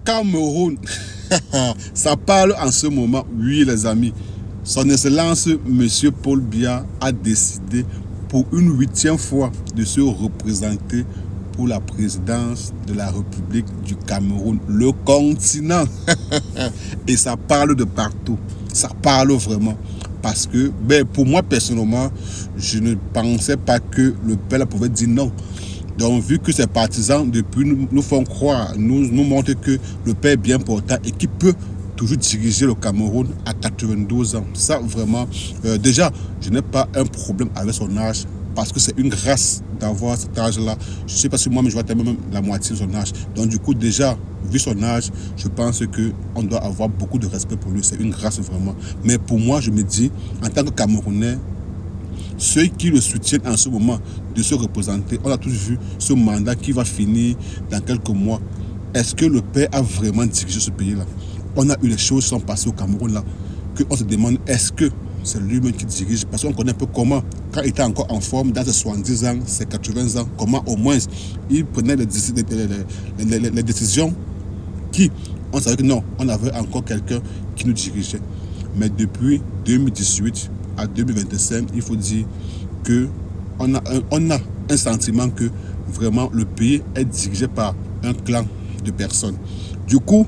Cameroun. Ça parle en ce moment, oui les amis. Son Excellence, Monsieur Paul Biya, a décidé pour une 8e fois de se représenter pour la présidence de la République du Cameroun, le continent. Et ça parle de partout. Ça parle vraiment. Parce que, pour moi personnellement, je ne pensais pas que le père pouvait dire non. Donc, vu que ses partisans, depuis, nous font croire, nous montrent que le père est bien portant et qu'il peut toujours diriger le Cameroun à 92 ans. Ça, vraiment, déjà, je n'ai pas un problème avec son âge parce que c'est une grâce d'avoir cet âge-là. Je ne sais pas si moi, mais je vois même la moitié de son âge. Donc, du coup, déjà, vu son âge, je pense qu'on doit avoir beaucoup de respect pour lui. C'est une grâce, vraiment. Mais pour moi, je me dis, en tant que Camerounais, ceux qui le soutiennent en ce moment de se représenter, on a tous vu ce mandat qui va finir dans quelques mois. Est-ce que le père a vraiment dirigé ce pays-là? On a eu les choses qui sont passées au Cameroun là, qu'on se demande est-ce que c'est lui-même qui dirige? Parce qu'on connaît un peu comment, quand il était encore en forme, dans ses 70 ans, ses 80 ans, comment au moins il prenait les décisions qui, on savait que non, on avait encore quelqu'un qui nous dirigeait. Mais depuis 2018 à 2025, il faut dire qu'on a un sentiment que vraiment le pays est dirigé par un clan de personnes. Du coup,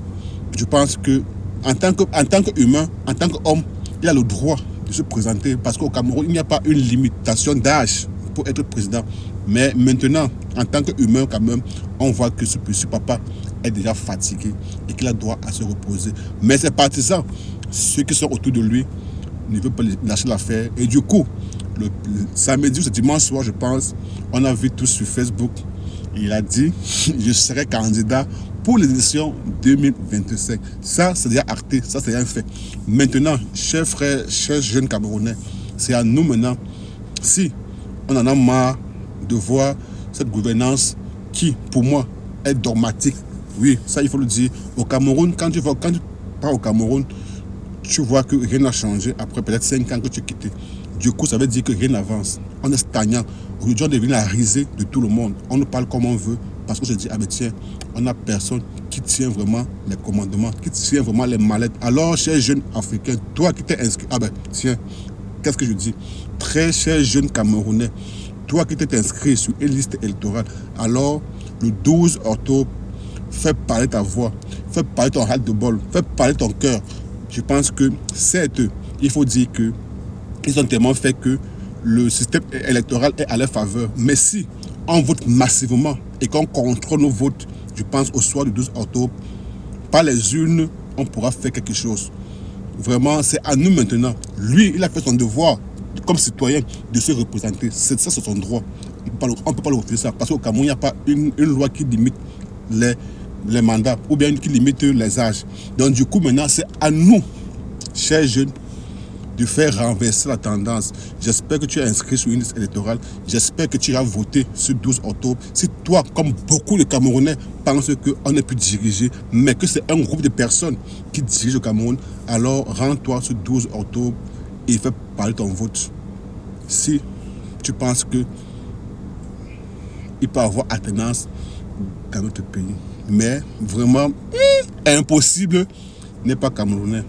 je pense que en tant qu'humain, en tant qu'homme, il a le droit de se présenter parce qu'au Cameroun, il n'y a pas une limitation d'âge pour être président. Mais maintenant, en tant qu'humain, quand même, on voit que ce papa est déjà fatigué et qu'il a droit à se reposer. Mais ses partisans, ceux qui sont autour de lui, ne veulent pas lâcher l'affaire. Et du coup, le samedi ou ce dimanche soir, je pense, on a vu tous sur Facebook, il a dit « Je serai candidat pour l'élection 2025 ». Ça, c'est déjà acté, ça, c'est un fait. Maintenant, chers frères, chers jeunes Camerounais, c'est à nous maintenant, si on en a marre de voir cette gouvernance qui, pour moi, est dogmatique. Oui, ça, il faut le dire. Au Cameroun, quand tu pars au Cameroun, tu vois que rien n'a changé après peut-être 5 ans que tu as quitté. Du coup, ça veut dire que rien n'avance. On est stagnant. Aujourd'hui, on devient la risée de tout le monde. On nous parle comme on veut parce qu'on se dit, ah ben tiens, on n'a personne qui tient vraiment les commandements, qui tient vraiment les mallettes. Alors, chers jeunes Africains, toi qui t'es inscrit, ah ben tiens, qu'est-ce que je dis? Très chers jeunes Camerounais, toi qui t'es inscrit sur une liste électorale, alors le 12 octobre, fais parler ta voix, fais parler ton ras de bol, fais parler ton cœur. Je pense que certes, il faut dire que ils ont tellement fait que le système électoral est à leur faveur. Mais si on vote massivement et qu'on contrôle nos votes, je pense au soir du 12 octobre, par les urnes, on pourra faire quelque chose. Vraiment, c'est à nous maintenant. Lui, il a fait son devoir comme citoyen de se représenter. C'est ça, c'est son droit. On ne peut pas le refuser ça. Parce qu'au Cameroun, il n'y a pas une loi qui limite les mandats ou bien qui limite les âges. Donc du coup, maintenant, c'est à nous, chers jeunes, de faire renverser la tendance. J'espère que tu es inscrit sur une liste électorale. J'espère que tu as voté ce 12 octobre. Si toi, comme beaucoup de Camerounais, pensent qu'on n'est plus dirigé, mais que c'est un groupe de personnes qui dirigent le Cameroun, alors rends-toi ce 12 octobre et fais parler ton vote. Si tu penses que il peut avoir attenance dans notre pays. Mais vraiment, impossible n'est pas camerounais.